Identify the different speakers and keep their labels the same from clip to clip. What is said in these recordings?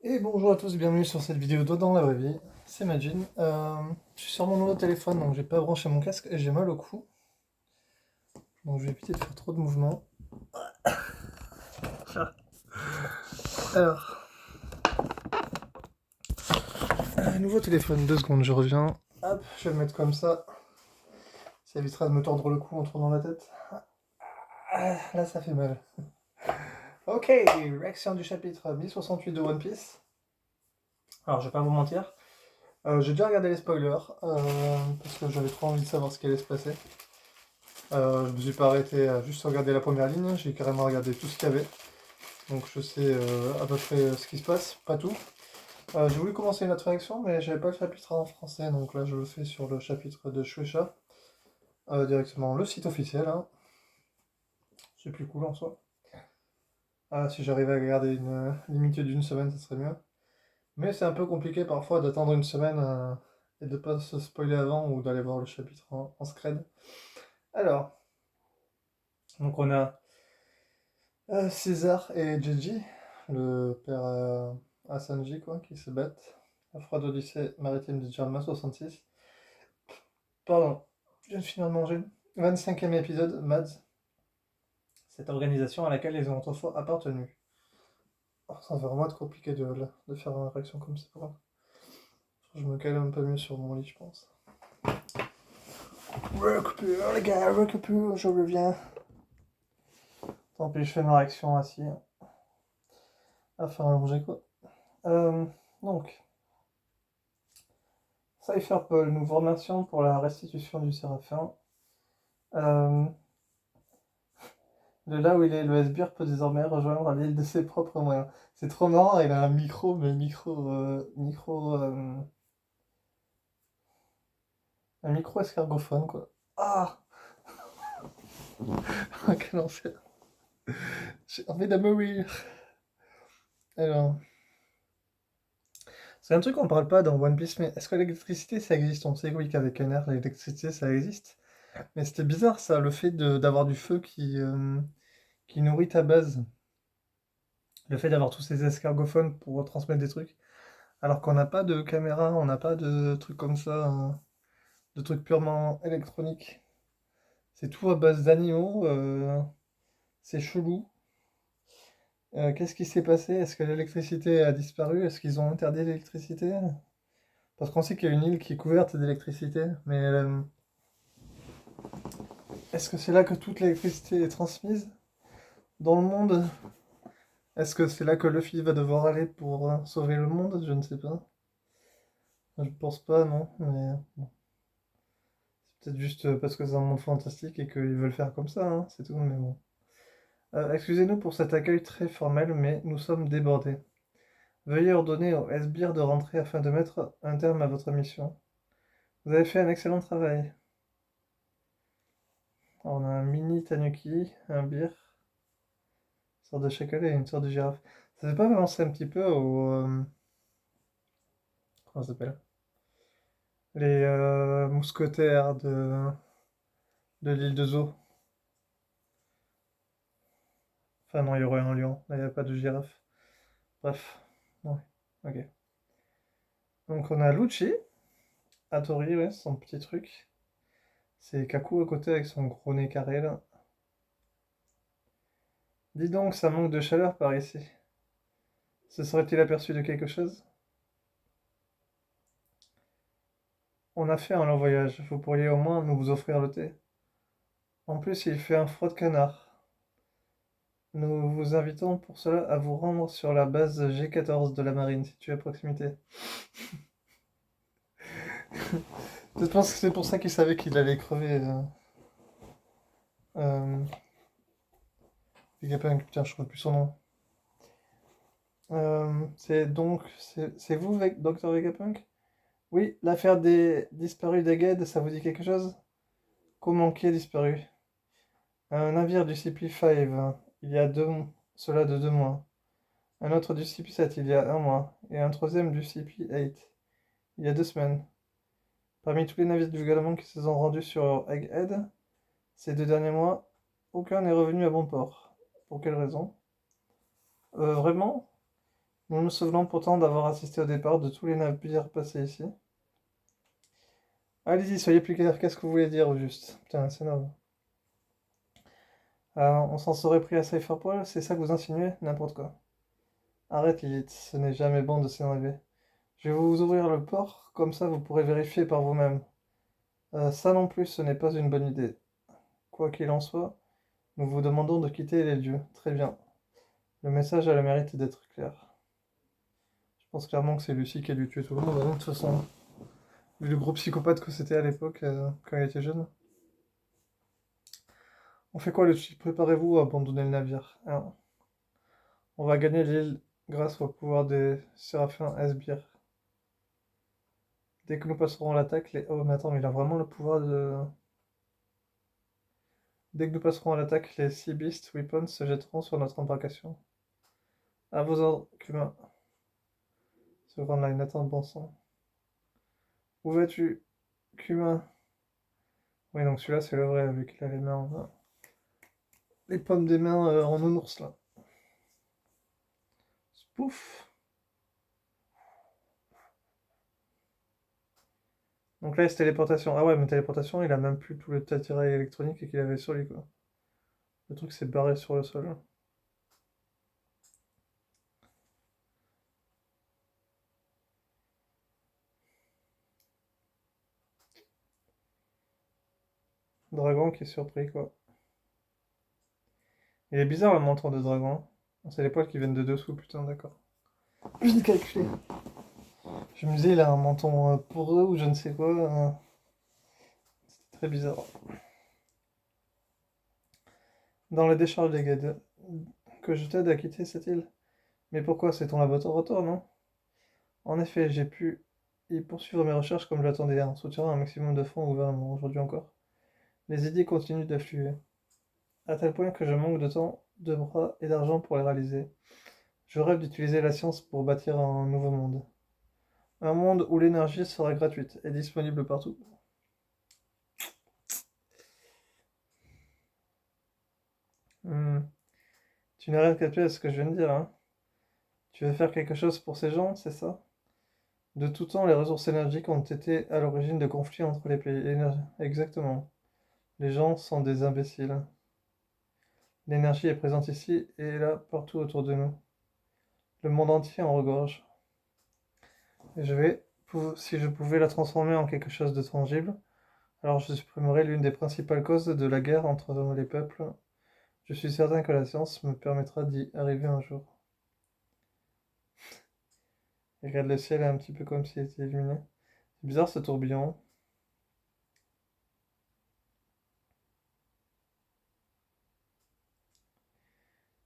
Speaker 1: Et bonjour à tous, bienvenue sur cette vidéo de dans la vraie vie, c'est Majin. Je suis sur mon nouveau téléphone donc j'ai pas branché mon casque et j'ai mal au cou. Donc je vais éviter de faire trop de mouvements. Alors, nouveau téléphone, 2 secondes, je reviens. Hop, je vais le mettre comme ça évitera de me tordre le cou en tournant la tête. Ah, là ça fait mal. Ok, réaction du chapitre 1068 de One Piece. Alors je vais pas vous mentir, j'ai déjà regardé les spoilers parce que j'avais trop envie de savoir ce qui allait se passer. Je me suis pas arrêté à juste regarder la première ligne, j'ai carrément regardé tout ce qu'il y avait. Donc je sais à peu près ce qui se passe, pas tout. J'ai voulu commencer une autre réaction, mais j'avais pas le chapitre en français, donc là je le fais sur le chapitre de Shueisha, directement le site officiel, hein. C'est plus cool en soi. Ah, si j'arrivais à garder une limite d'une semaine, ça serait mieux. Mais c'est un peu compliqué parfois d'attendre une semaine et de pas se spoiler avant ou d'aller voir le chapitre en scred. Alors, donc on a César et Jeji, le père à Sanji, quoi, qui se battent. La froide odyssée maritime de Janma 66. Pardon, je viens de finir de manger. 25e épisode, Mads, cette organisation à laquelle ils ont autrefois appartenu. Oh, ça va vraiment être compliqué de faire une réaction comme ça. Je me cale un peu mieux sur mon lit, je pense. Récupère, les gars, récupère, je reviens. Tant pis, je fais ma réaction assis. À faire à manger, quoi. Euh, donc, Cypher Paul, nous vous remercions pour la restitution du Séraphin. Euh, de là où il est, le sbire peut désormais rejoindre l'île de ses propres moyens. C'est trop marrant, il a un micro, mais un micro escargophone, quoi. Ah, quel enfer. J'ai envie de mourir. Alors, c'est un truc qu'on parle pas dans One Piece, mais est-ce que l'électricité ça existe? On sait oui qu'avec un air, l'électricité ça existe. Mais c'était bizarre ça, le fait d'avoir du feu qui nourrit ta base. Le fait d'avoir tous ces escargophones pour transmettre des trucs. Alors qu'on n'a pas de caméra, on n'a pas de trucs comme ça, de trucs purement électroniques. C'est tout à base d'animaux, c'est chelou. Qu'est-ce qui s'est passé? Est-ce que l'électricité a disparu? Est-ce qu'ils ont interdit l'électricité? Parce qu'on sait qu'il y a une île qui est couverte d'électricité, mais est-ce que c'est là que toute l'électricité est transmise dans le monde? Est-ce que c'est là que Luffy va devoir aller pour sauver le monde? Je ne sais pas. Je pense pas, non, mais bon. C'est peut-être juste parce que c'est un monde fantastique et qu'ils veulent faire comme ça, hein, c'est tout, mais bon. Excusez-nous pour cet accueil très formel, mais nous sommes débordés. Veuillez ordonner au sbire de rentrer afin de mettre un terme à votre mission. Vous avez fait un excellent travail. Alors, on a un mini tanuki, un bir, une sorte de chacal et une sorte de girafe. Ça fait pas penser un petit peu au... comment ça s'appelle? Les mousquetaires de l'île de Zo. Enfin non, il y aurait un lion, là il n'y a pas de girafe. Bref, ouais, ok. Donc on a Lucci, Hattori, ouais, son petit truc. C'est Kaku à côté avec son gros nez carré là. Dis donc, ça manque de chaleur par ici. Se serait-il aperçu de quelque chose? On a fait un long voyage, vous pourriez au moins nous vous offrir le thé. En plus, il fait un froid de canard. Nous vous invitons pour cela à vous rendre sur la base G14 de la marine, située à proximité. Je pense que c'est pour ça qu'il savait qu'il allait crever. Euh, Vegapunk, putain, je ne plus son nom. C'est vous, Docteur Vegapunk? Oui, l'affaire des disparus d'Egghead, ça vous dit quelque chose? Comment qui a disparu? Un navire du CP5, il y a cela de 2 mois. Un autre du CP7, il y a un mois. Et un troisième du CP8, il y a 2 semaines. Parmi tous les navires du gouvernement qui se sont rendus sur Egghead, ces 2 derniers mois, aucun n'est revenu à bon port. Pour quelle raison? Vraiment? Nous nous souvenons pourtant d'avoir assisté au départ de tous les navires passés ici. Allez-y, soyez plus clair, qu'est-ce que vous voulez dire au juste? Putain, c'est énorme. On s'en serait pris à Cypherpol, c'est ça que vous insinuez? N'importe quoi. Arrête Lilith, ce n'est jamais bon de s'énerver. Je vais vous ouvrir le port, comme ça vous pourrez vérifier par vous-même. Ça non plus, ce n'est pas une bonne idée. Quoi qu'il en soit, nous vous demandons de quitter les lieux. Très bien. Le message a le mérite d'être clair. Je pense clairement que c'est Lucie qui a dû tuer tout le monde, hein, de toute façon. Vu le gros psychopathe que c'était à l'époque, quand il était jeune. On fait quoi, Lucie? Préparez-vous à abandonner le navire. Hein. On va gagner l'île grâce au pouvoir des Séraphins Sbires. Dès que nous passerons l'attaque, les... Oh, mais attends, mais il a vraiment le pouvoir de... Dès que nous passerons à l'attaque, les Sea Beast Weapons se jetteront sur notre embarcation. À vos ordres, Cumin. Ce grand line, attends, bon sang. Où vas-tu, Cumin? Oui, donc celui-là, c'est le vrai, vu qu'il a les mains en... Les pommes des mains en nounours, là. Pouf! Donc là, c'est téléportation. Ah ouais, mais téléportation, il a même plus tout le attirail électronique qu'il avait sur lui, quoi. Le truc s'est barré sur le sol. Dragon qui est surpris, quoi. Il est bizarre, le menton de dragon. C'est les poils qui viennent de dessous, putain, d'accord. Je l'ai calculé. Je me disais, il a un menton poreux ou je ne sais quoi. C'est très bizarre. Dans les décharges des guides, que je t'aide à quitter cette île. Mais pourquoi? C'est ton laboratoire, non? En effet, j'ai pu y poursuivre mes recherches comme je l'attendais, en soutirant un maximum de fonds au gouvernement, aujourd'hui encore. Les idées continuent d'affluer, à tel point que je manque de temps, de bras et d'argent pour les réaliser. Je rêve d'utiliser la science pour bâtir un nouveau monde. Un monde où l'énergie sera gratuite et disponible partout. Hmm. Tu n'as rien capté à ce que je viens de dire, hein? Tu veux faire quelque chose pour ces gens, c'est ça? De tout temps, les ressources énergiques ont été à l'origine de conflits entre les pays. Exactement. Les gens sont des imbéciles. L'énergie est présente ici et là, partout autour de nous. Le monde entier en regorge. Et si je pouvais la transformer en quelque chose de tangible, alors je supprimerais l'une des principales causes de la guerre entre les peuples. Je suis certain que la science me permettra d'y arriver un jour. Il regarde le ciel un petit peu comme s'il était illuminé. C'est bizarre ce tourbillon.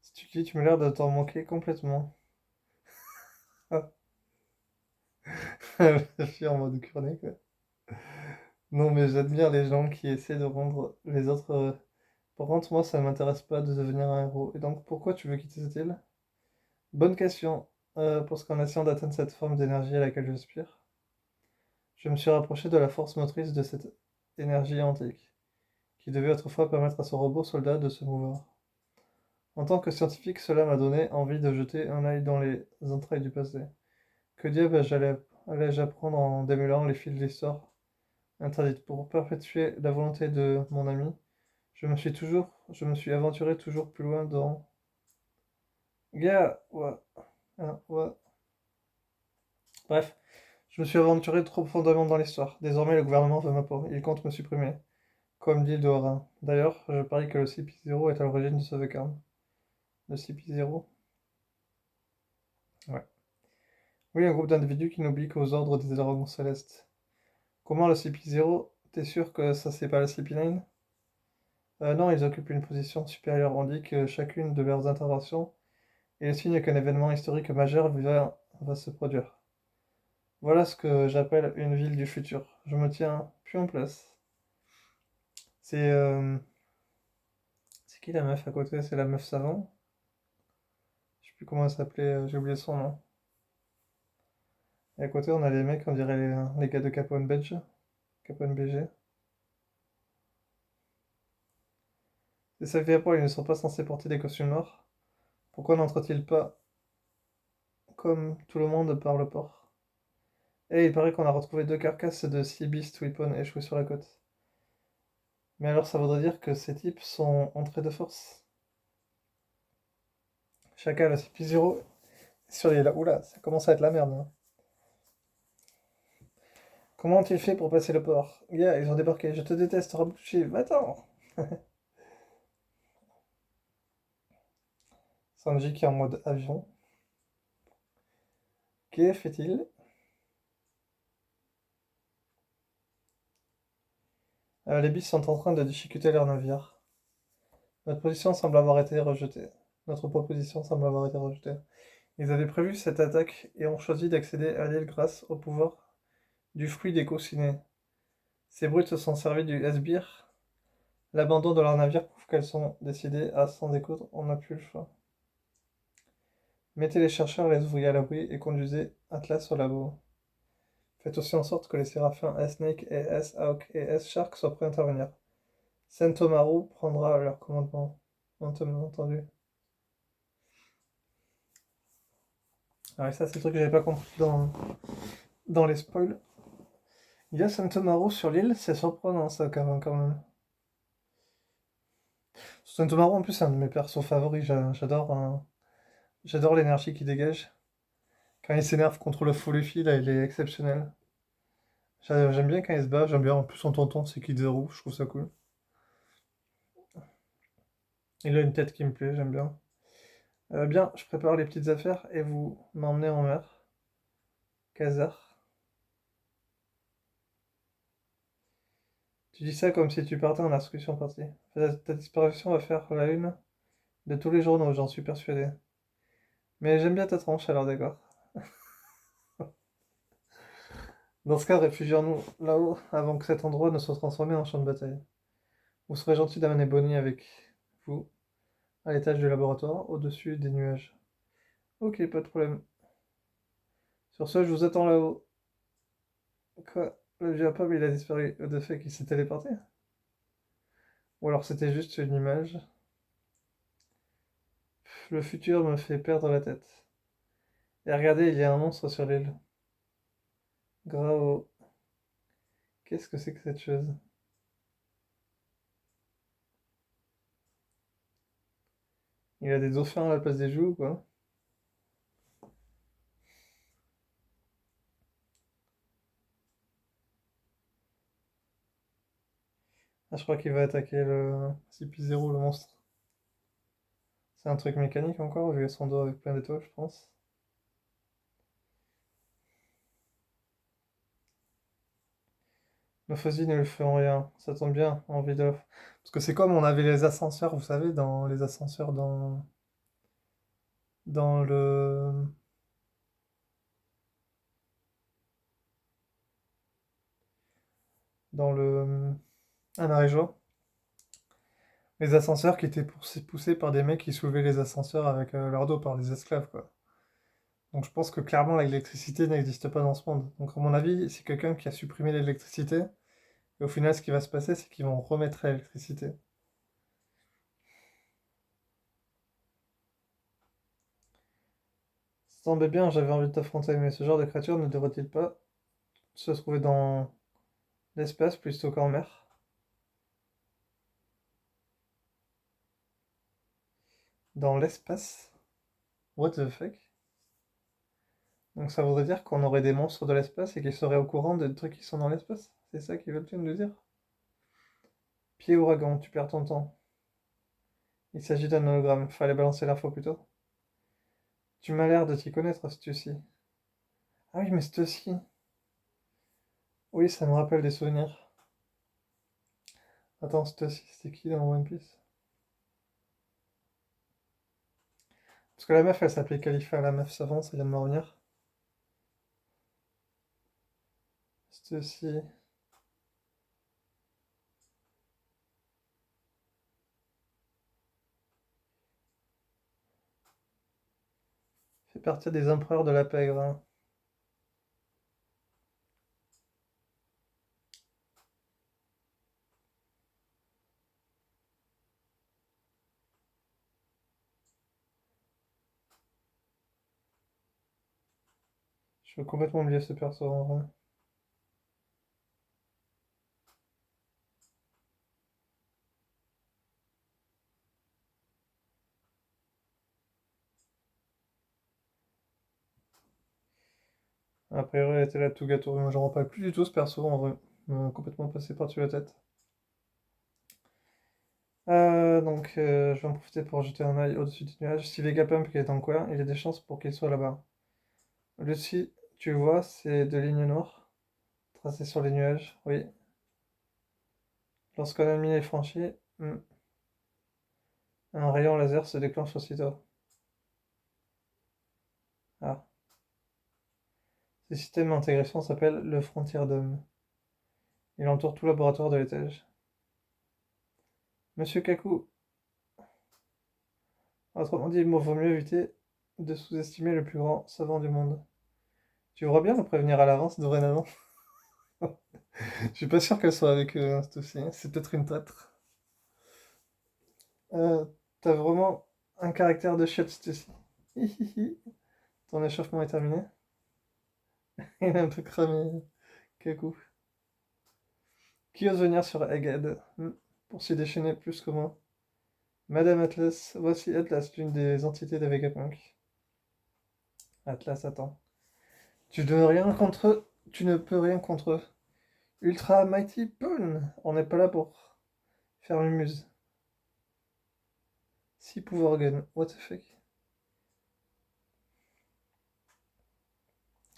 Speaker 1: Si tu dis, tu m'as l'air de t'en manquer complètement. Ah, je suis en mode curné, quoi. Non, mais j'admire les gens qui essaient de rendre les autres. Par contre, moi, ça ne m'intéresse pas de devenir un héros. Et donc, pourquoi tu veux quitter cette île? Bonne question. Parce qu'en essayant d'atteindre cette forme d'énergie à laquelle j'aspire, je me suis rapproché de la force motrice de cette énergie antique, qui devait autrefois permettre à ce robot soldat de se mouvoir. En tant que scientifique, cela m'a donné envie de jeter un œil dans les entrailles du passé. Que diable allais-je apprendre en démêlant les fils de l'histoire interdite pour perpétuer la volonté de mon ami? Je me suis aventuré toujours plus loin dans... Gars, ouais, hein, ouais. Bref, je me suis aventuré trop profondément dans l'histoire. Désormais, le gouvernement veut ma peau. Il compte me supprimer. Comme dit Dorin. D'ailleurs, je parie que le CP0 est à l'origine de ce vacarme. Le CP0? Ouais. Oui, un groupe d'individus qui n'oublie qu'aux ordres des dragons célestes. Comment le CP0? T'es sûr que ça c'est pas le CP9? Non, ils occupent une position supérieure. On dit que chacune de leurs interventions est le signe qu'un événement historique majeur va se produire. Voilà ce que j'appelle une ville du futur. Je me tiens plus en place. C'est c'est qui la meuf à côté? C'est la meuf savant? Je sais plus comment elle s'appelait, j'ai oublié son nom. Et à côté, on a les mecs, on dirait les gars de Capone Bench. Capone BG. Et ça fait pas, ils ne sont pas censés porter des costumes noirs. Pourquoi n'entrent-ils pas comme tout le monde par le port. Et il paraît qu'on a retrouvé 2 carcasses de Sea Beast Weapon échouées sur la côte. Mais alors ça voudrait dire que ces types sont entrés de force. Chacal à CP0 sur les... Oula, ça commence à être la merde, hein. Comment ont-ils fait pour passer le port? Gars, ils ont débarqué. Je te déteste, Rabouchi. Va-t'en! Sanji qui est en mode avion. Que fait-il? Les bis sont en train de déchiqueter leur navire. Notre position semble avoir été rejetée. Notre proposition semble avoir été rejetée. Ils avaient prévu cette attaque et ont choisi d'accéder à l'île grâce au pouvoir du fruit des coussinets. Ces brutes se sont servis du sbire. L'abandon de leur navire prouve qu'elles sont décidées à s'en découdre. On n'a plus le choix. Mettez les chercheurs et les ouvriers à l'abri et conduisez Atlas au labo. Faites aussi en sorte que les séraphins S-Snake et S-Hawk et S-Shark soient prêts à intervenir. Sentomaru prendra leur commandement. Entendu. Ah, et ça, c'est le truc que j'avais pas compris dans les spoils. Il y a Sentomaru sur l'île, c'est surprenant ça quand même. Sentomaru en plus c'est un de mes persos favoris, j'adore l'énergie qu'il dégage. Quand il s'énerve contre le faux Luffy, là il est exceptionnel. J'aime bien quand il se bat, j'aime bien en plus son tonton c'est Kizaru, je trouve ça cool. Il a une tête qui me plaît, j'aime bien. Bien, je prépare les petites affaires et vous m'emmenez en mer. Kazar. Tu dis ça comme si tu partais en excursion partie. Ta disparition va faire la une de tous les journaux, j'en suis persuadé. Mais j'aime bien ta tronche, alors d'accord. Dans ce cas, réfugions-nous là-haut avant que cet endroit ne soit transformé en champ de bataille. Vous serez gentil d'amener Bonnie avec vous à l'étage du laboratoire, au-dessus des nuages. Ok, pas de problème. Sur ce, je vous attends là-haut. Quoi? Le vieux Pab, il a disparu de fait qu'il s'est téléporté? Ou alors c'était juste une image? Le futur me fait perdre la tête. Et regardez, il y a un monstre sur l'île. Gravo. Qu'est-ce que c'est que cette chose? Il a des dauphins à la place des joues ou quoi? Ah, je crois qu'il va attaquer le CP0, le monstre. C'est un truc mécanique encore, vu son dos avec plein d'étoiles, je pense. Nos fusils ne lui feront rien, ça tombe bien, en vidéo. Parce que c'est comme on avait les ascenseurs, vous savez, dans les ascenseurs dans le à Maréjo. Les ascenseurs qui étaient poussés par des mecs qui soulevaient les ascenseurs avec leur dos par des esclaves, quoi. Donc je pense que clairement l'électricité n'existe pas dans ce monde. Donc à mon avis, c'est quelqu'un qui a supprimé l'électricité. Et au final, ce qui va se passer, c'est qu'ils vont remettre l'électricité. Ça semblait bien, j'avais envie de t'affronter, mais ce genre de créature ne devrait-il pas se trouver dans l'espace plutôt qu'en mer? Dans l'espace? What the fuck? Donc ça voudrait dire qu'on aurait des monstres de l'espace et qu'ils seraient au courant des trucs qui sont dans l'espace? C'est ça qu'ils veulent nous dire? Pied ouragan, tu perds ton temps. Il s'agit d'un hologramme, fallait balancer l'info plus tôt. Tu m'as l'air de t'y connaître, Stussy. Ah oui, mais Stussy. Oui, ça me rappelle des souvenirs. Attends, Stussy, c'était qui dans One Piece? Parce que la meuf, elle s'appelait Khalifa, la meuf savante, ça vient de me revenir. Stussy. Fait partie des empereurs de la pègre, hein. Je veux complètement oublier ce perso en vrai. A priori, elle était là tout gâteau. Moi, j'en rappelle plus du tout ce perso en vrai. Complètement passé par-dessus la tête. Je vais en profiter pour jeter un œil au-dessus du nuage. Si Vegapunk est en coin, il y a des chances pour qu'il soit là-bas. Lucie, tu vois, c'est deux lignes noires tracées sur les nuages. Oui. Lorsqu'un ennemi est franchi, un rayon laser se déclenche aussitôt. Ah. Ce système d'intégration s'appelle le Frontier Dome. Il entoure tout laboratoire de l'étage. Monsieur Kaku, autrement dit, il vaut mieux éviter de sous-estimer le plus grand savant du monde. Tu voudrais bien me prévenir à l'avance dorénavant? Je suis pas sûr qu'elle soit avec cette aussi. C'est peut-être une traître. Euh, T'as vraiment un caractère de chiotte, Stacy. Hihihi. Ton échauffement est terminé. Il est un peu cramé, Kaku. Qui ose venir sur Egghead pour s'y déchaîner plus que moi? Madame Atlas, voici Atlas, l'une des entités de Vegapunk. Atlas, attends. Tu ne peux rien contre eux. Ultra Mighty Pawn, on n'est pas là pour faire une muse. Si pouvoir gun, what the fuck.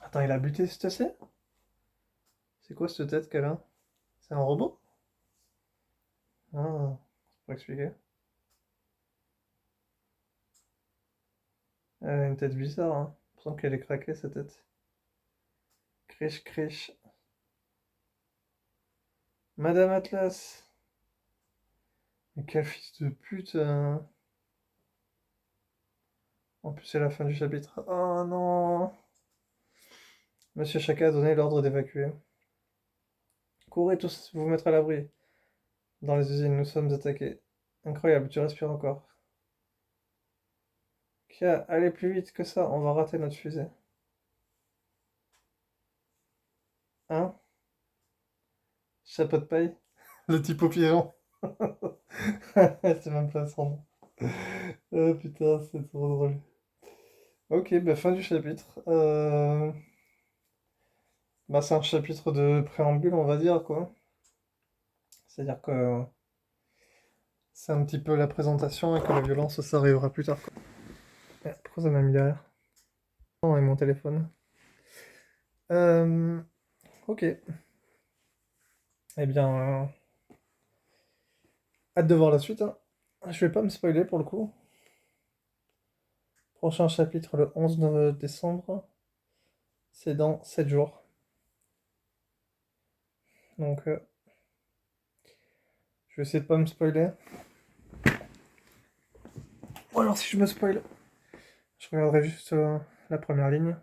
Speaker 1: Attends, il a buté Stacy? C'est quoi cette tête qu'elle a? C'est un robot? Ah, c'est pour expliquer. Elle a une tête bizarre, hein. Je sens qu'elle est craquée, sa tête. Criche, criche. Madame Atlas! Mais quel fils de pute, hein. En plus, c'est la fin du chapitre. Oh non! Monsieur Chaka a donné l'ordre d'évacuer. Courez tous, vous mettre à l'abri. Dans les usines, nous sommes attaqués. Incroyable, tu respires encore. Kia, allez plus vite que ça, on va rater notre fusée. Hein? Chapeau de paille? Le type au pigeon. C'est même pas son nom. Oh putain, c'est trop drôle. Ok, bah fin du chapitre. Bah c'est un chapitre de préambule, on va dire, quoi. C'est-à-dire que c'est un petit peu la présentation et que la violence, ça arrivera plus tard, quoi. Pourquoi ça m'a mis derrière? Oh, et mon téléphone. Euh, ok. Eh bien, hâte de voir la suite, hein. Je vais pas me spoiler pour le coup. Prochain chapitre le 11 décembre. C'est dans 7 jours. Donc, je vais essayer de pas me spoiler. Ou alors, si je me spoil, je regarderai juste la première ligne.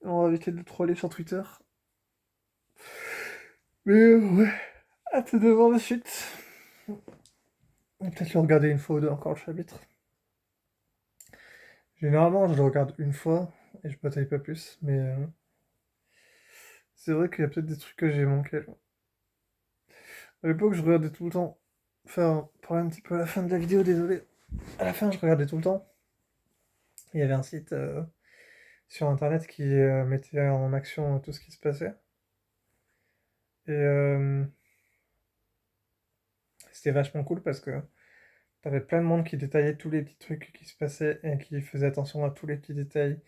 Speaker 1: On va éviter de troller sur Twitter. Mais ouais, hâte de voir la suite. Peut-être le regarder une fois ou deux encore le chapitre. Généralement, je le regarde une fois et je bataille pas plus. Mais c'est vrai qu'il y a peut-être des trucs que j'ai manqué. À l'époque, je regardais tout le temps. Enfin, pour un petit peu à la fin de la vidéo, désolé. À la fin, je regardais tout le temps. Il y avait un site sur internet qui mettait en action tout ce qui se passait. Et c'était vachement cool parce que t'avais plein de monde qui détaillait tous les petits trucs qui se passaient et qui faisait attention à tous les petits détails.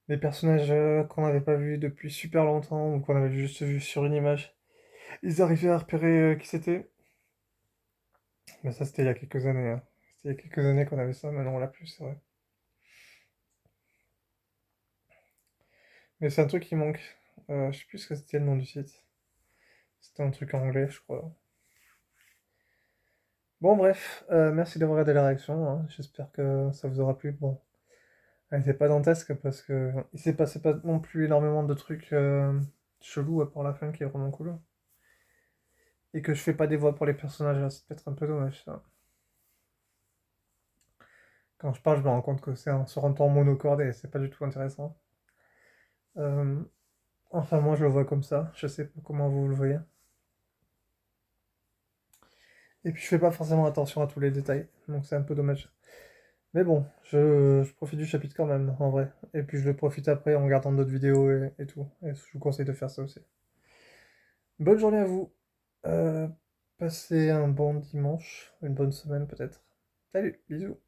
Speaker 1: Des personnages qu'on n'avait pas vus depuis super longtemps ou qu'on avait juste vus sur une image. Ils arrivaient à repérer qui c'était. Mais ça, c'était il y a quelques années, hein. C'était il y a quelques années qu'on avait ça, maintenant on l'a plus, c'est vrai. Mais c'est un truc qui manque. Je sais plus ce que c'était le nom du site. C'était un truc en anglais, je crois. Bon, bref, merci d'avoir regardé la réaction, hein. J'espère que ça vous aura plu. Bon, elle n'était pas dantesque parce que il s'est passé pas non plus énormément de trucs chelous à part la fin qui est vraiment cool. Et que je fais pas des voix pour les personnages, hein, c'est peut-être un peu dommage ça. Quand je parle, je me rends compte que c'est en se rendant monocorde et c'est pas du tout intéressant. Euh, Enfin, moi, je le vois comme ça. Je sais pas comment vous le voyez. Et puis, je fais pas forcément attention à tous les détails, donc c'est un peu dommage. Mais bon, je profite du chapitre quand même, en vrai. Et puis, je le profite après en regardant d'autres vidéos et tout. Et je vous conseille de faire ça aussi. Bonne journée à vous. Passez un bon dimanche, une bonne semaine peut-être. Salut, bisous.